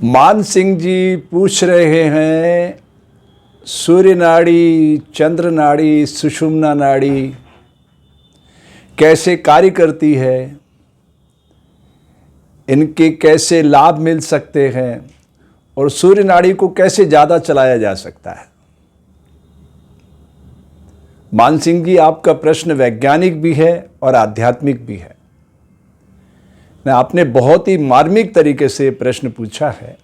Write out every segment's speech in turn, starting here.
मान सिंह जी पूछ रहे हैं, सूर्य नाड़ी, चंद्र नाड़ी, सुषुम्ना नाड़ी कैसे कार्य करती है, इनके कैसे लाभ मिल सकते हैं और सूर्य नाड़ी को कैसे ज़्यादा चलाया जा सकता है। मान सिंह जी, आपका प्रश्न वैज्ञानिक भी है और आध्यात्मिक भी है। आपने बहुत ही मार्मिक तरीके से प्रश्न पूछा है।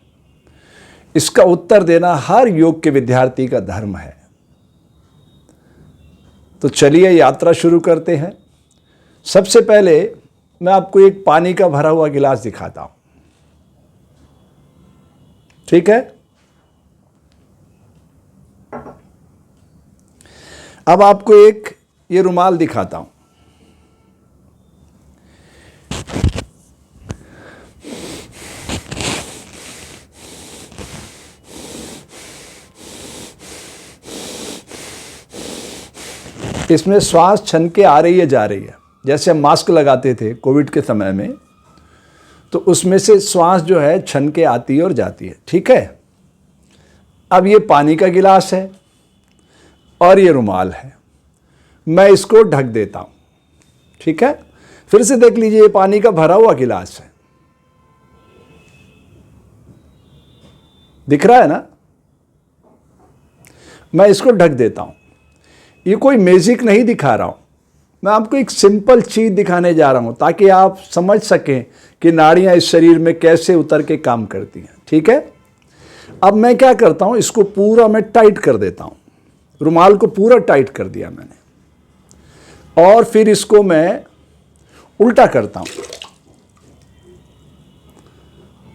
इसका उत्तर देना हर योग के विद्यार्थी का धर्म है। तो चलिए यात्रा शुरू करते हैं। सबसे पहले मैं आपको एक पानी का भरा हुआ गिलास दिखाता हूं, ठीक है। अब आपको एक ये रुमाल दिखाता हूं। इसमें श्वास छन के आ रही है, जा रही है। जैसे हम मास्क लगाते थे कोविड के समय में, तो उसमें से श्वास जो है छन के आती है और जाती है, ठीक है। अब ये पानी का गिलास है और ये रुमाल है। मैं इसको ढक देता हूं, ठीक है। फिर से देख लीजिए, ये पानी का भरा हुआ गिलास है, दिख रहा है ना। मैं इसको ढक देता हूं। ये कोई मैजिक नहीं दिखा रहा हूं, मैं आपको एक सिंपल चीज दिखाने जा रहा हूं ताकि आप समझ सकें कि नाड़ियां इस शरीर में कैसे उतर के काम करती हैं, ठीक है। अब मैं क्या करता हूं, इसको पूरा मैं टाइट कर देता हूं। रुमाल को पूरा टाइट कर दिया मैंने, और फिर इसको मैं उल्टा करता हूं।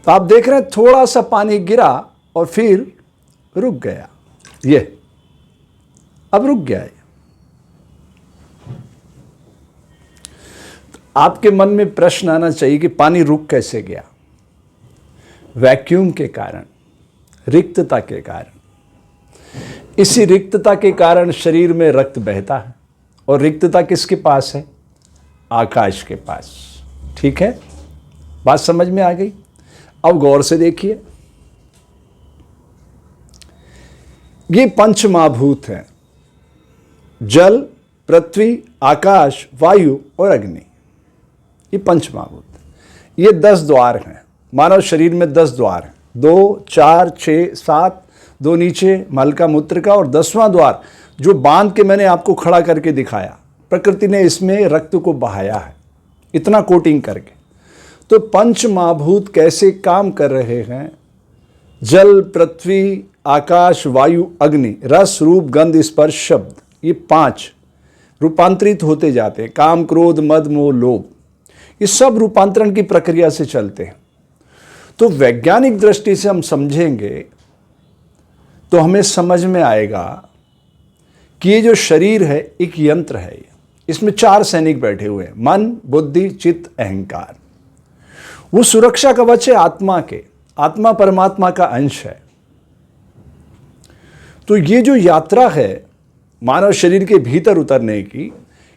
तो आप देख रहे हैं थोड़ा सा पानी गिरा और फिर रुक गया। ये अब रुक गया है। आपके मन में प्रश्न आना चाहिए कि पानी रुक कैसे गया। वैक्यूम के कारण, रिक्तता के कारण। इसी रिक्तता के कारण शरीर में रक्त बहता है, और रिक्तता किसके पास है? आकाश के पास, ठीक है। बात समझ में आ गई। अब गौर से देखिए, ये पंच महाभूत हैं, जल, पृथ्वी, आकाश, वायु और अग्नि। ये पंच महाभूत। ये 10 द्वार हैं। मानव शरीर में 10 द्वार हैं, 2, 4, 6, 7, 2 नीचे मल का, मूत्र का, और 10वां द्वार जो बांध के मैंने आपको खड़ा करके दिखाया। प्रकृति ने इसमें रक्त को बहाया है, इतना कोटिंग करके। तो पंच महाभूत कैसे काम कर रहे हैं? जल, पृथ्वी, आकाश, वायु, अग्नि, रस, रूप, गंध, स्पर्श, शब्द, ये 5 रूपांतरित होते जाते हैं। काम, क्रोध, मद, मोह, लोभ, ये सब रूपांतरण की प्रक्रिया से चलते हैं। तो वैज्ञानिक दृष्टि से हम समझेंगे तो हमें समझ में आएगा कि ये जो शरीर है एक यंत्र है। इसमें 4 सैनिक बैठे हुए हैं, मन, बुद्धि, चित्त, अहंकार। वो सुरक्षा कवच है आत्मा के। आत्मा परमात्मा का अंश है। तो ये जो यात्रा है मानव शरीर के भीतर उतरने की,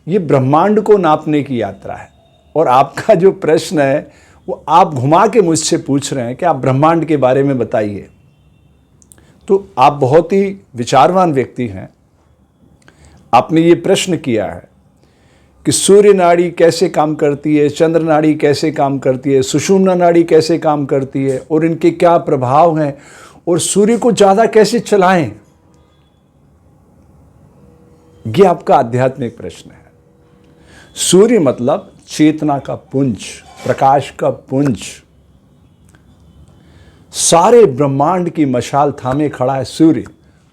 ये ब्रह्मांड को नापने की यात्रा है। और आपका जो प्रश्न है वो आप घुमा के मुझसे पूछ रहे हैं कि आप ब्रह्मांड के बारे में बताइए। तो आप बहुत ही विचारवान व्यक्ति हैं। आपने ये प्रश्न किया है कि सूर्य नाड़ी कैसे काम करती है, चंद्र नाड़ी कैसे काम करती है, सुषुम्ना नाड़ी कैसे काम करती है, और इनके क्या प्रभाव हैं, और सूर्य को ज़्यादा कैसे चलाएं। ये आपका आध्यात्मिक प्रश्न है। सूर्य मतलब चेतना का पुंज, प्रकाश का पुंज। सारे ब्रह्मांड की मशाल थामे खड़ा है सूर्य,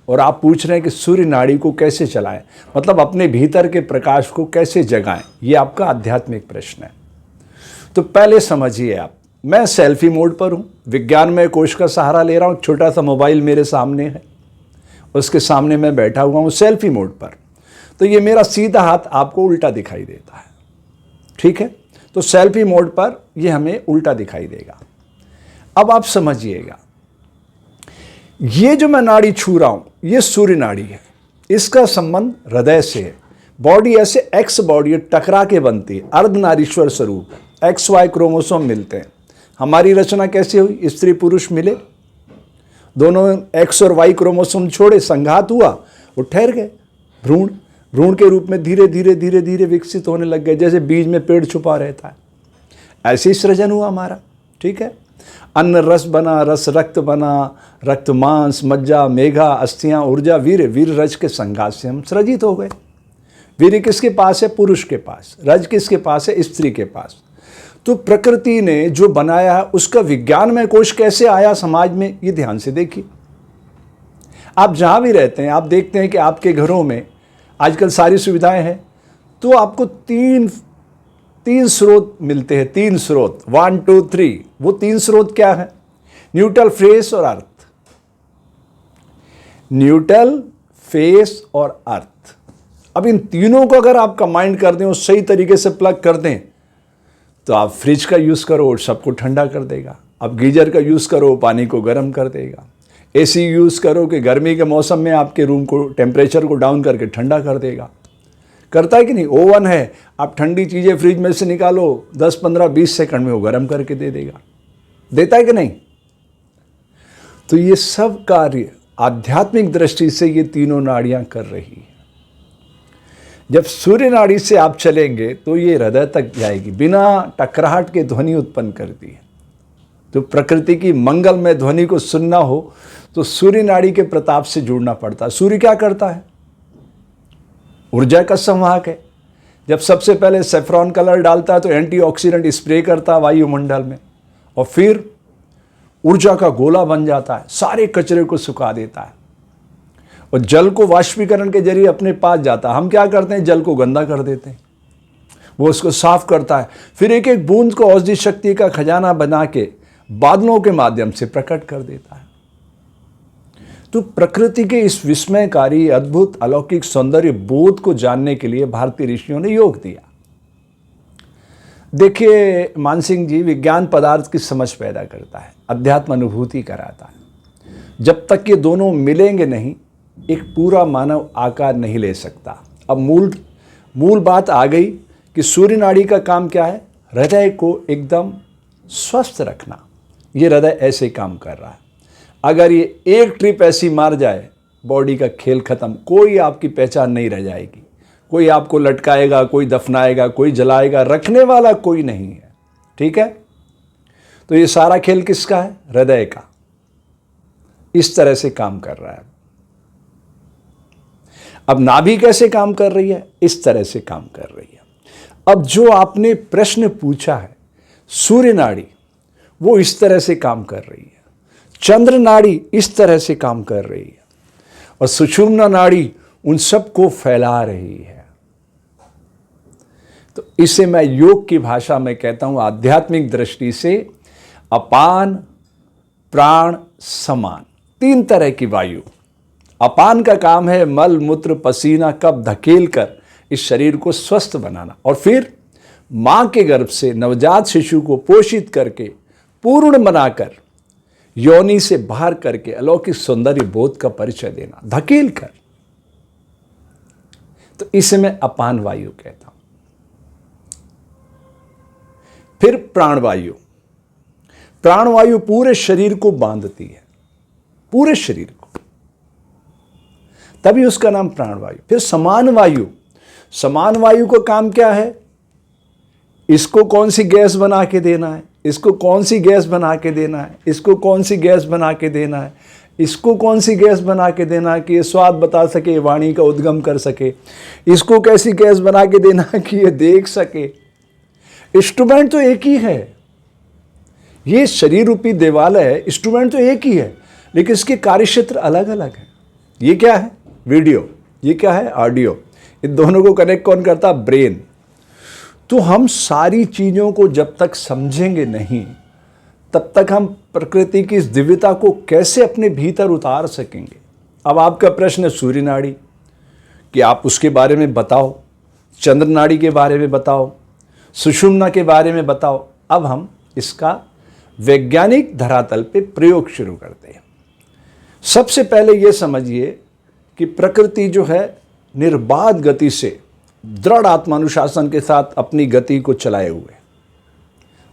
और आप पूछ रहे हैं कि सूर्य नाड़ी को कैसे चलाएं, मतलब अपने भीतर के प्रकाश को कैसे जगाएं। ये आपका आध्यात्मिक प्रश्न है। तो पहले समझिए आप, मैं सेल्फी मोड पर हूं, विज्ञानमय कोश का सहारा ले रहा हूं। छोटा सा मोबाइल मेरे सामने है, उसके सामने मैं बैठा हुआ हूं सेल्फी मोड पर। तो ये मेरा सीधा हाथ आपको उल्टा दिखाई देता है, ठीक है। तो सेल्फी मोड पर ये हमें उल्टा दिखाई देगा। अब आप समझिएगा, ये जो मैं नाड़ी छू रहा हूं ये सूर्य नाड़ी है। इसका संबंध हृदय से है। बॉडी ऐसे एक्स बॉडी टकरा के बनती है, अर्धनारीश्वर स्वरूप, XY क्रोमोसोम मिलते हैं, हमारी रचना कैसे हुई? स्त्री पुरुष मिले, दोनों एक्स और वाई क्रोमोसोम छोड़े, संघात हुआ, वो ठहर गए, भ्रूण भ्रूण के रूप में धीरे धीरे धीरे धीरे विकसित होने लग गए, जैसे बीज में पेड़ छुपा रहता है। ऐसे ही सृजन हुआ हमारा, ठीक है। अन्न रस बना, रस रक्त बना, रक्त मांस, मज्जा, मेघा, अस्थियां, ऊर्जा, वीर, वीर रज के संघात से हम सृजित हो गए। वीर किसके पास है? पुरुष के पास। रज किसके पास है? स्त्री के पास। तो प्रकृति ने जो बनाया है उसका विज्ञान में कोश कैसे आया समाज में, ये ध्यान से देखिए। आप जहां भी रहते हैं, आप देखते हैं कि आपके घरों में आजकल सारी सुविधाएं हैं, तो आपको तीन स्रोत मिलते हैं, 3 स्रोत, 1 2 3। वो 3 स्रोत क्या है? न्यूट्रल, फेस और अर्थ। न्यूट्रल, फेस और अर्थ। अब इन तीनों को अगर आप कंबाइन कर दें और सही तरीके से प्लग कर दें, तो आप फ्रिज का यूज़ करो और सबको ठंडा कर देगा। आप गीजर का यूज़ करो, पानी को गर्म कर देगा। एसी यूज़ करो कि गर्मी के मौसम में आपके रूम को टेम्परेचर को डाउन करके ठंडा कर देगा। करता है कि नहीं? ओवन है, आप ठंडी चीज़ें फ्रिज में से निकालो, 10 15 20 सेकंड में वो गर्म करके दे देगा। देता है कि नहीं? तो ये सब कार्य आध्यात्मिक दृष्टि से ये तीनों नाड़ियाँ कर रही है। जब सूर्य नाड़ी से आप चलेंगे तो ये हृदय तक जाएगी, बिना टकराहट के ध्वनि उत्पन्न करती है। तो प्रकृति की मंगलमय ध्वनि को सुनना हो तो सूर्य नाड़ी के प्रताप से जुड़ना पड़ता है। सूर्य क्या करता है? ऊर्जा का संवाहक है। जब सबसे पहले सेफ्रॉन कलर डालता है तो एंटीऑक्सीडेंट स्प्रे करता है वायुमंडल में, और फिर ऊर्जा का गोला बन जाता है, सारे कचरे को सुखा देता है और जल को वाष्पीकरण के जरिए अपने पास जाता है। हम क्या करते हैं? जल को गंदा कर देते हैं, वो उसको साफ करता है, फिर एक एक बूंद को औषधि शक्ति का खजाना बना के बादलों के माध्यम से प्रकट कर देता है। तो प्रकृति के इस विस्मयकारी, अद्भुत, अलौकिक सौंदर्य बोध को जानने के लिए भारतीय ऋषियों ने योग दिया। देखिए मानसिंह जी, विज्ञान पदार्थ की समझ पैदा करता है, अध्यात्म अनुभूति कराता है। जब तक ये दोनों मिलेंगे नहीं, एक पूरा मानव आकार नहीं ले सकता। अब मूल बात आ गई कि सूर्य नाड़ी का काम क्या है? हृदय को एकदम स्वस्थ रखना। ये हृदय ऐसे काम कर रहा है। अगर ये एक ट्रिप ऐसी मार जाए, बॉडी का खेल खत्म, कोई आपकी पहचान नहीं रह जाएगी। कोई आपको लटकाएगा, कोई दफनाएगा, कोई जलाएगा, रखने वाला कोई नहीं है, ठीक है। तो ये सारा खेल किसका है? हृदय का। इस तरह से काम कर रहा है। अब नाभि कैसे काम कर रही है? इस तरह से काम कर रही है। अब जो आपने प्रश्न पूछा है, सूर्य नाड़ी वो इस तरह से काम कर रही है, चंद्र नाड़ी इस तरह से काम कर रही है, और सुषुम्ना नाड़ी उन सबको फैला रही है। तो इसे मैं योग की भाषा में कहता हूं, आध्यात्मिक दृष्टि से अपान, प्राण, समान, 3 तरह की वायु। अपान का काम है मल मूत्र पसीना कब धकेल कर इस शरीर को स्वस्थ बनाना, और फिर मां के गर्भ से नवजात शिशु को पोषित करके पूर्ण बनाकर योनि से बाहर करके अलौकिक सौंदर्य बोध का परिचय देना, धकेल कर। तो इसे मैं अपान वायु कहता हूं। फिर प्राणवायु। प्राणवायु पूरे शरीर को बांधती है, पूरे शरीर को, तभी उसका नाम प्राणवायु। फिर समान वायु। समान वायु का काम क्या है? इसको कौन सी गैस बना के देना है, इसको कौन सी गैस बना के देना है, इसको कौन सी गैस बना के देना है, इसको कौन सी गैस बना के देना है कि ये स्वाद बता सके, वाणी का उद्गम कर सके, इसको कैसी गैस बना के देना है कि ये देख सके। इंस्ट्रूमेंट तो एक ही है, ये शरीर रूपी देवालय है, इंस्ट्रूमेंट तो एक ही है, लेकिन इसके कार्यक्षेत्र अलग अलग है। ये क्या है? वीडियो। ये क्या है? ऑडियो। इन दोनों को कनेक्ट कौन करता? ब्रेन। तो हम सारी चीज़ों को जब तक समझेंगे नहीं, तब तक हम प्रकृति की इस दिव्यता को कैसे अपने भीतर उतार सकेंगे। अब आपका प्रश्न है सूर्य नाड़ी, कि आप उसके बारे में बताओ, चंद्र नाड़ी के बारे में बताओ, सुषुम्ना के बारे में बताओ। अब हम इसका वैज्ञानिक धरातल पे प्रयोग शुरू करते हैं। सबसे पहले ये समझिए कि प्रकृति जो है निर्बाध गति से, दृढ़ आत्मानुशासन के साथ अपनी गति को चलाए हुए।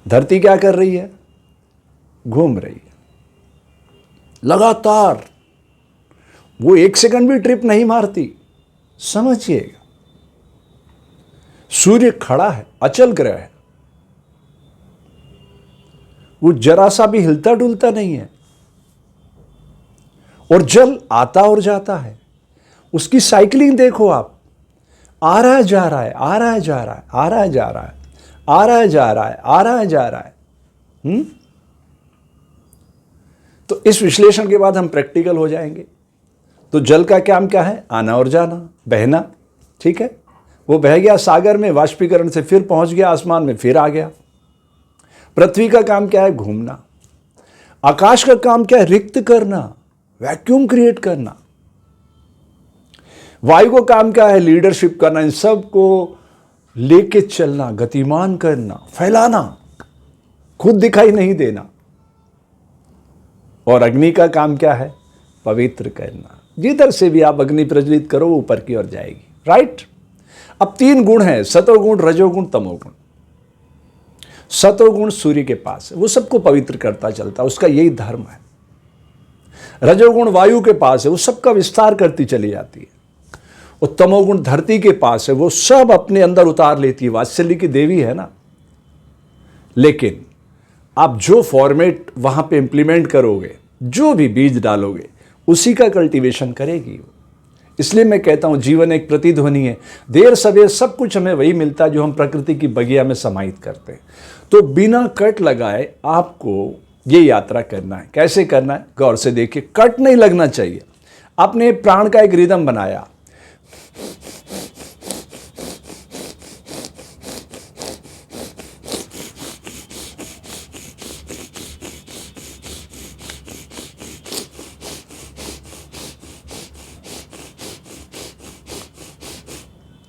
धरती क्या कर रही है? घूम रही है लगातार, वो 1 सेकंड भी ट्रिप नहीं मारती। समझिएगा, सूर्य खड़ा है, अचल ग्रह है, वो जरा सा भी हिलता डुलता नहीं है। और जल आता और जाता है, उसकी साइकिलिंग देखो आप, आ रहा है जा रहा है, आ रहा है जा रहा है, आ रहा है जा रहा है, आ रहा है जा रहा है, आ रहा है जा रहा है। तो इस विश्लेषण के बाद हम प्रैक्टिकल हो जाएंगे। तो जल का काम क्या है? आना और जाना, बहना। ठीक है, वो बह गया सागर में, वाष्पीकरण से फिर पहुंच गया आसमान में, फिर आ गया। पृथ्वी का काम क्या है? घूमना। आकाश का काम क्या है? रिक्त करना, वैक्यूम क्रिएट करना। वायु का काम क्या है? लीडरशिप करना, इन सब को लेके चलना, गतिमान करना, फैलाना, खुद दिखाई नहीं देना। और अग्नि का काम क्या है? पवित्र करना। जिधर से भी आप अग्नि प्रज्वलित करो ऊपर की ओर जाएगी। राइट। अब 3 गुण हैं, सतोगुण, रजोगुण, तमोगुण। सतोगुण सूर्य के पास है, वो सबको पवित्र करता चलता, उसका यही धर्म है। रजोगुण वायु के पास है, वो सबका विस्तार करती चली जाती है। और तमोगुण धरती के पास है, वो सब अपने अंदर उतार लेती है, वात्सल्य की देवी है ना। लेकिन आप जो फॉर्मेट वहां पे इंप्लीमेंट करोगे, जो भी बीज डालोगे, उसी का कल्टीवेशन करेगी। इसलिए मैं कहता हूं जीवन एक प्रतिध्वनि है, देर सवेर सब कुछ हमें वही मिलता है जो हम प्रकृति की बगिया में समाहित करते हैं। तो बिना कट लगाए आपको ये यात्रा करना है। कैसे करना है? गौर से देखिए, कट नहीं लगना चाहिए। आपने प्राण का एक रिदम बनाया,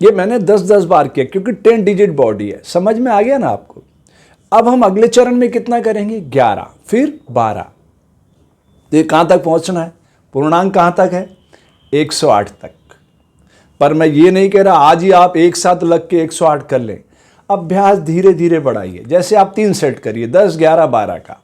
ये मैंने 10-10 बार किया क्योंकि 10 डिजिट बॉडी है। समझ में आ गया ना आपको? अब हम अगले चरण में कितना करेंगे? 11, फिर 12। तो ये कहां तक पहुंचना है? पूर्णांक कहां तक है? 108 तक। पर मैं ये नहीं कह रहा आज ही आप एक साथ लग के 108 कर लें। अभ्यास धीरे धीरे बढ़ाइए। जैसे आप 3 सेट करिए, 10, 11, 12 का।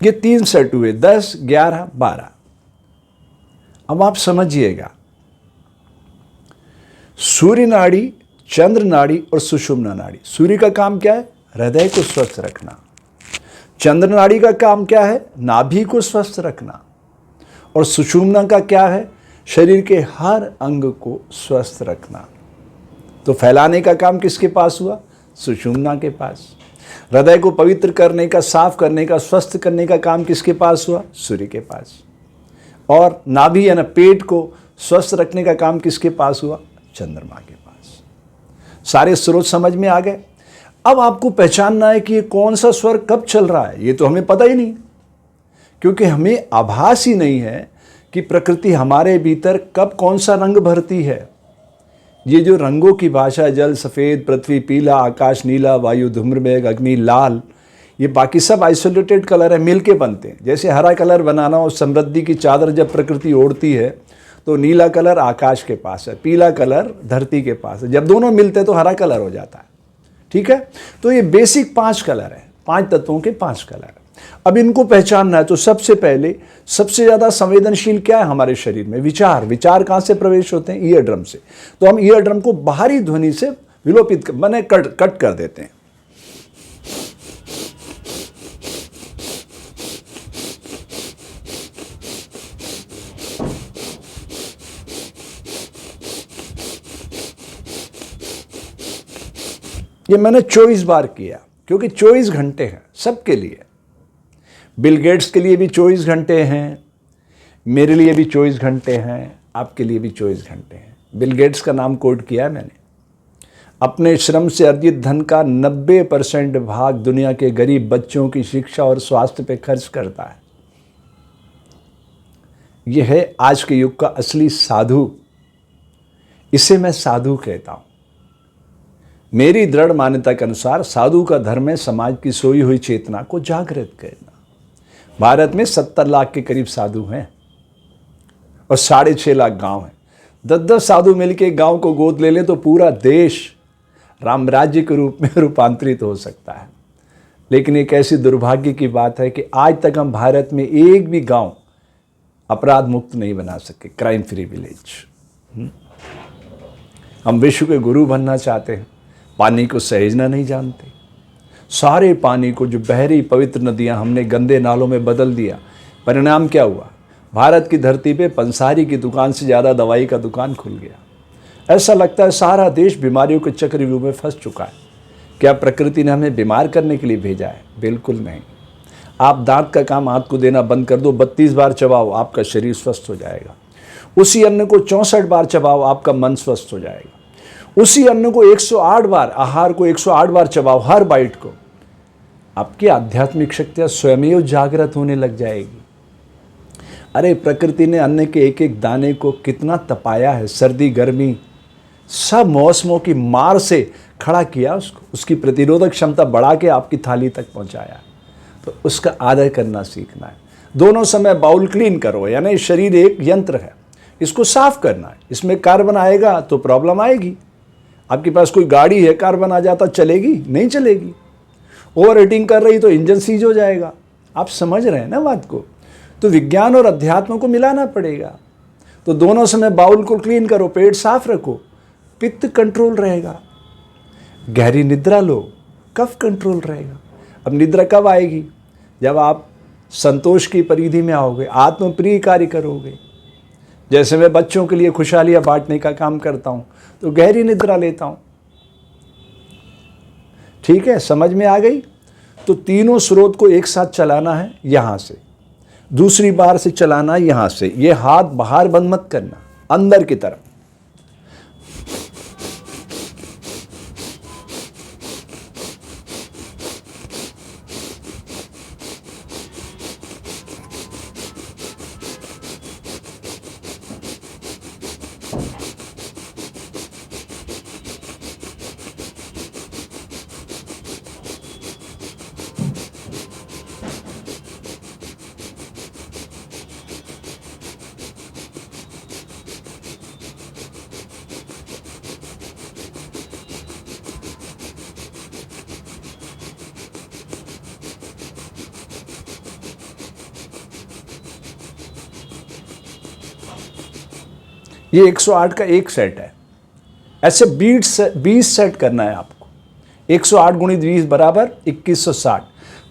ये 3 सेट हुए, 10, 11, 12। अब आप समझिएगा, सूर्य नाड़ी, चंद्र नाड़ी और सुषुम्ना नाड़ी। सूर्य का काम क्या है? हृदय को स्वस्थ रखना। चंद्र नाड़ी का काम क्या है? नाभि को स्वस्थ रखना। और सुषुम्ना का क्या है? शरीर के हर अंग को स्वस्थ रखना। तो फैलाने का काम किसके पास हुआ? सुषुम्ना के पास। हृदय को पवित्र करने का, साफ करने का, स्वस्थ करने का काम किसके पास हुआ? सूर्य के पास। और नाभि यानी पेट को स्वस्थ रखने का काम किसके पास हुआ? चंद्रमा के पास। सारे स्रोत समझ में आ गए। अब आपको पहचानना है कि ये कौन सा स्वर कब चल रहा है। ये तो हमें पता ही नहीं, क्योंकि हमें आभास ही नहीं है कि प्रकृति हमारे भीतर कब कौन सा रंग भरती है। ये जो रंगों की भाषा, जल सफ़ेद, पृथ्वी पीला, आकाश नीला, वायु धूम्रमेघ, अग्नि लाल, ये बाकी सब आइसोलेटेड कलर है, मिलके बनते हैं। जैसे हरा कलर बनाना हो, समृद्धि की चादर जब प्रकृति ओढ़ती है तो नीला कलर आकाश के पास है, पीला कलर धरती के पास है। जब दोनों मिलते हैं तो हरा कलर हो जाता है। ठीक है, तो ये बेसिक 5 कलर है, 5 तत्वों के 5 कलर है। अब इनको पहचानना है तो सबसे पहले सबसे ज़्यादा संवेदनशील क्या है हमारे शरीर में? विचार। विचार कहाँ से प्रवेश होते हैं? ईयर ड्रम से। तो हम ईयर ड्रम को बाहरी ध्वनि से विलोपित माने कट कर देते हैं। ये मैंने 24 बार किया, क्योंकि 24 घंटे हैं सबके लिए। बिल गेट्स के लिए भी 24 घंटे हैं, मेरे लिए भी 24 घंटे हैं, आपके लिए भी 24 घंटे हैं। बिल गेट्स का नाम कोट किया है मैंने। अपने श्रम से अर्जित धन का 90% भाग दुनिया के गरीब बच्चों की शिक्षा और स्वास्थ्य पे खर्च करता है। यह है आज के युग का असली साधु। इसे मैं साधु कहता हूं। मेरी दृढ़ मान्यता के अनुसार साधु का धर्म है समाज की सोई हुई चेतना को जागृत करना। भारत में 70 लाख के करीब साधु हैं और 6.5 लाख गांव हैं। 10-10 साधु मिलकर एक गांव को गोद ले लें तो पूरा देश राम राज्य के रूप में रूपांतरित हो सकता है। लेकिन एक ऐसी दुर्भाग्य की बात है कि आज तक हम भारत में एक भी गांव अपराध मुक्त नहीं बना सके, क्राइम फ्री विलेज। हम विश्व के गुरु बनना चाहते हैं, पानी को सहेजना नहीं जानते। सारे पानी को, जो बहरी पवित्र नदियां, हमने गंदे नालों में बदल दिया। परिणाम क्या हुआ? भारत की धरती पे पंसारी की दुकान से ज़्यादा दवाई का दुकान खुल गया। ऐसा लगता है सारा देश बीमारियों के चक्रव्यूह में फंस चुका है। क्या प्रकृति ने हमें बीमार करने के लिए भेजा है? बिल्कुल नहीं। आप दांत का काम हाथ को देना बंद कर दो, 32 बार चबाओ, आपका शरीर स्वस्थ हो जाएगा। उसी अन्न को 64 बार चबाओ, आपका मन स्वस्थ हो जाएगा। उसी अन्न को 108 बार, आहार को 108 बार चबाओ, हर बाइट को, आपकी आध्यात्मिक शक्तियां स्वयं जागृत होने लग जाएगी। अरे प्रकृति ने अन्न के एक एक दाने को कितना तपाया है, सर्दी गर्मी सब मौसमों की मार से खड़ा किया उसको, उसकी प्रतिरोधक क्षमता बढ़ा के आपकी थाली तक पहुंचाया। तो उसका आदर करना सीखना है। दोनों समय बाउल क्लीन करो, यानी शरीर एक यंत्र है, इसको साफ करना है। इसमें कार्बन आएगा तो प्रॉब्लम आएगी। आपके पास कोई गाड़ी है, कार्बन आ जाता, चलेगी? नहीं चलेगी। ओवर हीटिंग कर रही तो इंजन सीज हो जाएगा। आप समझ रहे हैं ना बात को? तो विज्ञान और अध्यात्म को मिलाना पड़ेगा। तो दोनों समय बाउल को क्लीन करो, पेट साफ रखो, पित्त कंट्रोल रहेगा। गहरी निद्रा लो, कफ कंट्रोल रहेगा। अब निद्रा कब आएगी? जब आप संतोष की परिधि में आओगे, आत्मप्रिय कार्य करोगे। जैसे मैं बच्चों के लिए खुशहालियां बांटने का काम करता हूं, तो गहरी निद्रा लेता हूं। ठीक है, समझ में आ गई? तो तीनों स्रोत को एक साथ चलाना है, यहां से दूसरी बार से चलाना, यहां से। ये हाथ बाहर बंद मत करना, अंदर की तरफ। ये 108 का एक सेट है। ऐसे 20 सेट करना है आपको। 108 गुणित 20 बराबर 2160।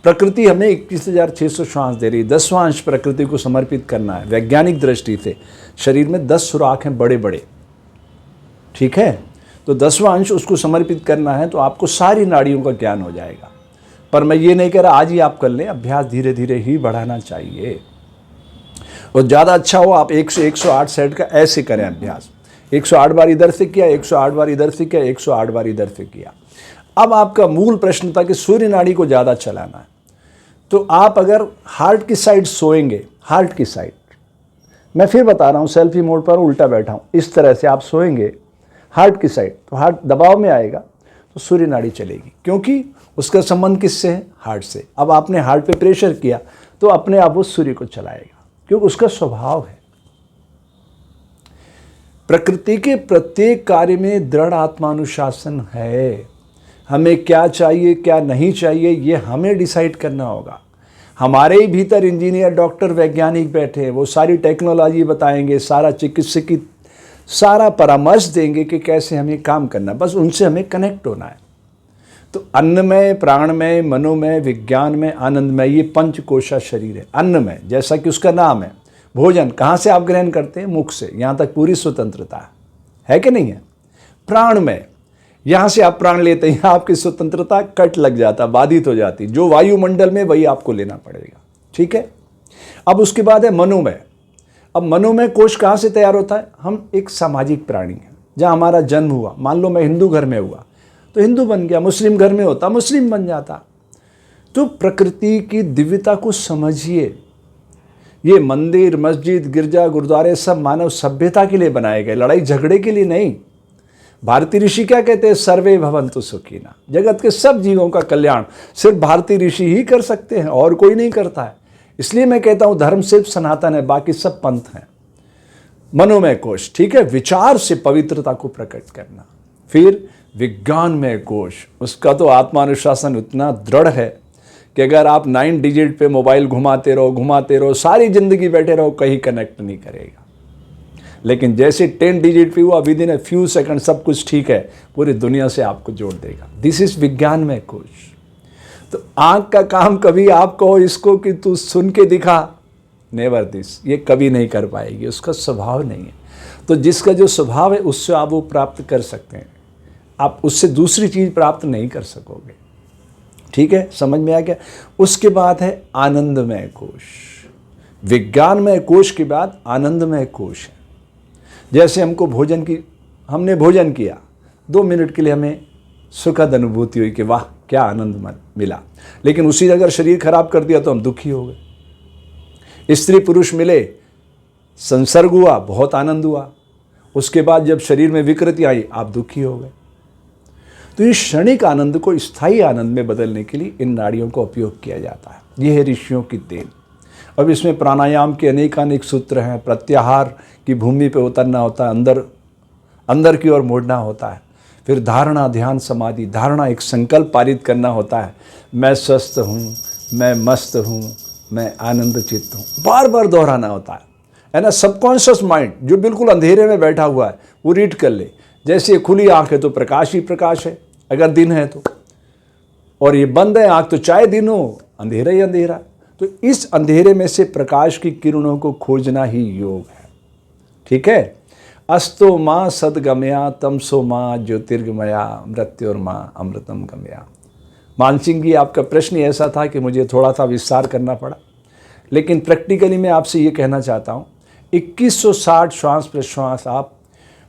प्रकृति हमें 21,600 श्वास दे रही है। 10वां अंश प्रकृति को समर्पित करना है। वैज्ञानिक दृष्टि से शरीर में 10 सुराख हैं बड़े बड़े, ठीक है? तो 10वां अंश उसको समर्पित करना है, तो आपको सारी नाड़ियों का ज्ञान हो जाएगा। पर मैं ये नहीं कह रहा आज ही आप कर लें, अभ्यास धीरे धीरे ही बढ़ाना चाहिए। और ज़्यादा अच्छा हो आप 1 से 108 सेट का ऐसे करें अभ्यास। 108 बार इधर से किया, 108 बार इधर से किया, 108 बार इधर से किया। अब आपका मूल प्रश्न था कि सूर्य नाड़ी को ज़्यादा चलाना है। तो आप अगर हार्ट की साइड सोएंगे, हार्ट की साइड, मैं फिर बता रहा हूँ, सेल्फी मोड पर उल्टा बैठा हूँ, इस तरह से आप सोएंगे हार्ट की साइड, तो हार्ट दबाव में आएगा तो सूर्य नाड़ी चलेगी, क्योंकि उसका संबंध किससे है? हार्ट से। अब आपने हार्ट पे प्रेशर किया तो अपने आप वो सूर्य को चलाएगा, क्योंकि उसका स्वभाव है। प्रकृति के प्रत्येक कार्य में दृढ़ आत्मानुशासन है। हमें क्या चाहिए क्या नहीं चाहिए ये हमें डिसाइड करना होगा। हमारे ही भीतर इंजीनियर, डॉक्टर, वैज्ञानिक बैठे हैं, वो सारी टेक्नोलॉजी बताएंगे, सारा चिकित्सकीय सारा परामर्श देंगे कि कैसे हमें काम करना है। बस उनसे हमें कनेक्ट होना है। तो अन्नमय, प्राणमय, मनोमय, विज्ञानमय, आनंदमय, ये पंचकोशा शरीर है। अन्नमय जैसा कि उसका नाम है, भोजन कहाँ से आप ग्रहण करते हैं? मुख से। यहाँ तक पूरी स्वतंत्रता है कि नहीं है? प्राणमय यहाँ से आप प्राण लेते हैं, आपकी स्वतंत्रता कट लग जाता, बाधित हो जाती। जो वायुमंडल में वही आपको लेना पड़ेगा। ठीक है। अब उसके बाद है मनोमय। अब मनोमय कोश कहाँ से तैयार होता है? हम एक सामाजिक प्राणी हैं। जहाँ हमारा जन्म हुआ, मान लो मैं हिंदू घर में हुआ तो हिंदू बन गया, मुस्लिम घर में होता मुस्लिम बन जाता। तो प्रकृति की दिव्यता को समझिए। ये मंदिर, मस्जिद, गिरजा, गुरुद्वारे सब मानव सभ्यता के लिए बनाए गए, लड़ाई झगड़े के लिए नहीं। भारतीय ऋषि क्या कहते हैं? सर्वे भवन्तु सुखिनः। जगत के सब जीवों का कल्याण सिर्फ भारतीय ऋषि ही कर सकते हैं, और कोई नहीं करता है। इसलिए मैं कहता हूं धर्म सिर्फ सनातन है, बाकी सब पंथ हैं। मनोमय कोश, ठीक है, विचार से पवित्रता को प्रकट करना। फिर विज्ञानमय कोश, उसका तो आत्मानुशासन उतना दृढ़ है कि अगर आप 9 डिजिट पे मोबाइल घुमाते रहो सारी जिंदगी बैठे रहो, कहीं कनेक्ट नहीं करेगा। लेकिन जैसे 10 डिजिट पे हुआ, with in a few second सब कुछ ठीक है, पूरी दुनिया से आपको जोड़ देगा। दिस इज विज्ञानमय कोश। तो आंख का काम कभी आप कहो इसको कि तू सुन के दिखा, नेवर दिस, ये कभी नहीं कर पाएगी, उसका स्वभाव नहीं है। तो जिसका जो स्वभाव है उससे आप वो प्राप्त कर सकते हैं, आप उससे दूसरी चीज प्राप्त नहीं कर सकोगे। ठीक है, समझ में आ गया। उसके बाद है आनंदमय कोश। विज्ञानमय कोश के बाद आनंदमय कोश है। जैसे हमने भोजन किया, 2 मिनट के लिए हमें सुखद अनुभूति हुई कि वाह क्या आनंद मिला, लेकिन उसी ने अगर शरीर खराब कर दिया तो हम दुखी हो गए। स्त्री पुरुष मिले, संसर्ग हुआ, बहुत आनंद हुआ, उसके बाद जब शरीर में विकृति आई आप दुखी हो गए। तो इस क्षणिक आनंद को स्थायी आनंद में बदलने के लिए इन नाड़ियों का उपयोग किया जाता है। यह है ऋषियों की देन। अब इसमें प्राणायाम के अनेक सूत्र हैं। प्रत्याहार की भूमि पे उतरना होता है, अंदर की ओर मोड़ना होता है। फिर धारणा, ध्यान, समाधि। धारणा एक संकल्प पारित करना होता है, मैं स्वस्थ हूँ, मैं मस्त हूँ, मैं आनंद चित्त हूँ, बार बार दोहराना होता है ना। सबकॉन्शियस माइंड जो बिल्कुल अंधेरे में बैठा हुआ है वो रीड कर ले। जैसे खुली आंख है तो प्रकाश ही प्रकाश है अगर दिन है तो, और ये बंद है आंख तो चाहे दिन हो, अंधेरा ही अंधेरा। तो इस अंधेरे में से प्रकाश की किरणों को खोजना ही योग है। ठीक है। अस्तो माँ सदगमया तमसो माँ ज्योतिर्गमया मृत्योर्माँ अमृतम गमया। मानसिंह जी, आपका प्रश्न ऐसा था कि मुझे थोड़ा सा विस्तार करना पड़ा, लेकिन प्रैक्टिकली मैं आपसे ये कहना चाहता हूँ 2160 श्वास प्रश्वास आप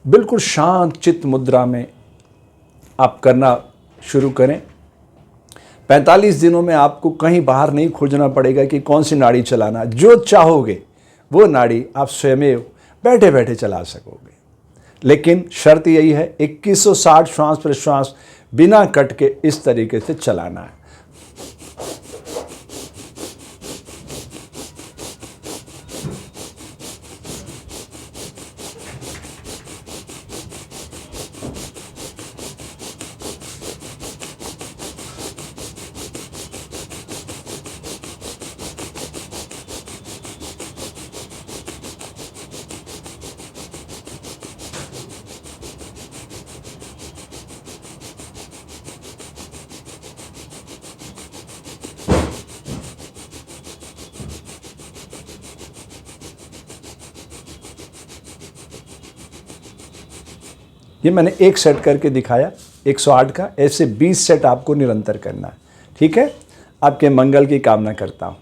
बिल्कुल शांत चित्त मुद्रा में आप करना शुरू करें। 45 दिनों में आपको कहीं बाहर नहीं खोजना पड़ेगा कि कौन सी नाड़ी चलाना, जो चाहोगे वो नाड़ी आप स्वयं बैठे बैठे चला सकोगे। लेकिन शर्त यही है 2160 श्वास प्रश्वास बिना कट के इस तरीके से चलाना है। ये मैंने एक सेट करके दिखाया 108 का, ऐसे 20 सेट आपको निरंतर करना है। ठीक है। आपके मंगल की कामना करता हूँ।